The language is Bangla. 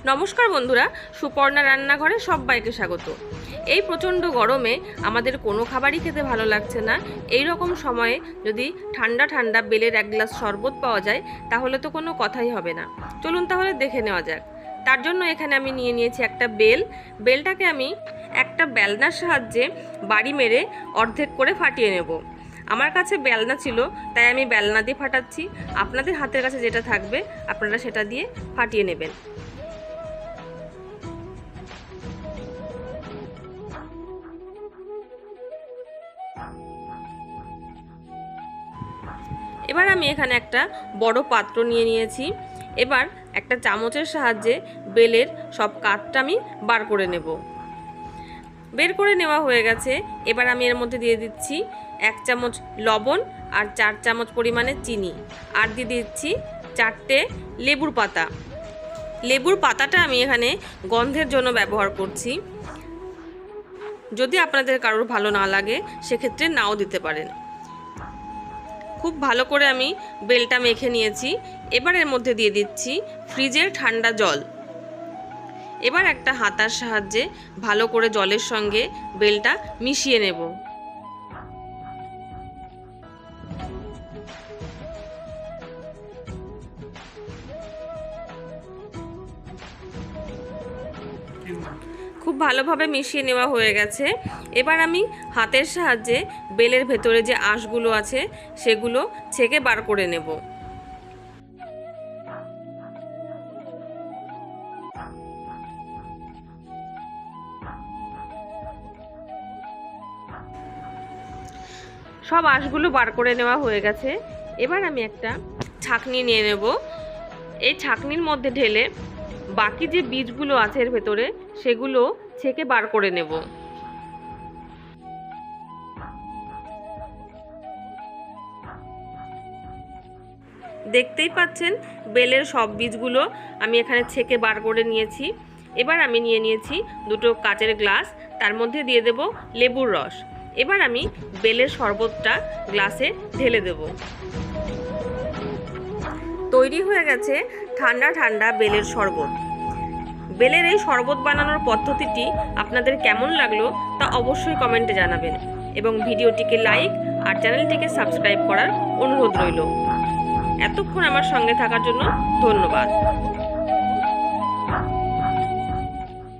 নমস্কার বন্ধুরা, সুপর্ণা রান্নাঘরে সবাইকে স্বাগত। এই প্রচণ্ড গরমে আমাদের কোনো খাবারই খেতে ভালো লাগছে না। এই রকম সময়ে যদি ঠান্ডা ঠান্ডা বেলের এক গ্লাস শরবত পাওয়া যায় তাহলে তো কোনো কথাই হবে না। চলুন তাহলে দেখে নেওয়া যাক। তার জন্য এখানে আমি নিয়ে নিয়েছি একটা বেলটাকে আমি একটা বেলনার সাহায্যে বাড়ি মেরে অর্ধেক করে ফাটিয়ে নেব। আমার কাছে বেলনা ছিল তাই আমি বেলনা দিয়ে ফাটাচ্ছি। আপনাদের হাতের কাছে যেটা থাকবে আপনারা সেটা দিয়ে ফাটিয়ে নেবেন। এবার আমি এখানে একটা বড় পাত্র নিয়ে নিয়েছি। এবার একটা চামচের সাহায্যে বেলের সব কাঠটা আমি বার করে নেব। বের করে নেওয়া হয়ে গেছে। এবার আমি এর মধ্যে দিয়ে দিচ্ছি 1 চামচ লবণ আর 4 চামচ পরিমাণে চিনি, আর দিয়ে দিচ্ছি 4টে লেবুর পাতা। লেবুর পাতাটা আমি এখানে গন্ধের জন্য ব্যবহার করছি। যদি আপনাদের কারোর ভালো না লাগে সেক্ষেত্রে নাও দিতে পারেন। খুব ভালো করে আমি বেলটা মেখে নিয়েছি। এবার এর মধ্যে দিয়ে দিচ্ছি ফ্রিজের ঠান্ডা জল। এবার একটা হাতার সাহায্যে ভালো করে জলের সঙ্গে বেলটা মিশিয়ে নেব। খুব ভালোভাবে মিশিয়ে নেওয়া হয়ে গেছে। এবার আমি হাতের সাহায্যে বেলের ভেতরে যে আঁশগুলো আছে সেগুলো ছেঁকে বার করে নেব। সব আঁশগুলো বার করে নেওয়া হয়ে গেছে। এবার আমি একটা ছাঁকনি নিয়ে নেব। এই ছাঁকনির মধ্যে ঢেলে বাকি যে বীজগুলো আছে এর ভেতরে সেগুলো ছেঁকে বার করে নেব। দেখতেই পাচ্ছেন বেলের সব বীজগুলো আমি এখানে ছেঁকে বার করে নিয়েছি। এবার আমি নিয়ে নিয়েছি দুটো কাচের গ্লাস, তার মধ্যে দিয়ে দেব লেবুর রস। এবার আমি বেলের শরবতটা গ্লাসে ঢেলে দেব। তৈরি হয়ে গেছে ঠান্ডা ঠান্ডা বেলের শরবত। বেলের এই শরবত বানানোর পদ্ধতিটি আপনাদের কেমন লাগলো তা অবশ্যই কমেন্টে জানাবেন, এবং ভিডিওটিকে লাইক আর চ্যানেলটিকে সাবস্ক্রাইব করার অনুরোধ রইল। এতক্ষণ আমার সঙ্গে থাকার জন্য ধন্যবাদ।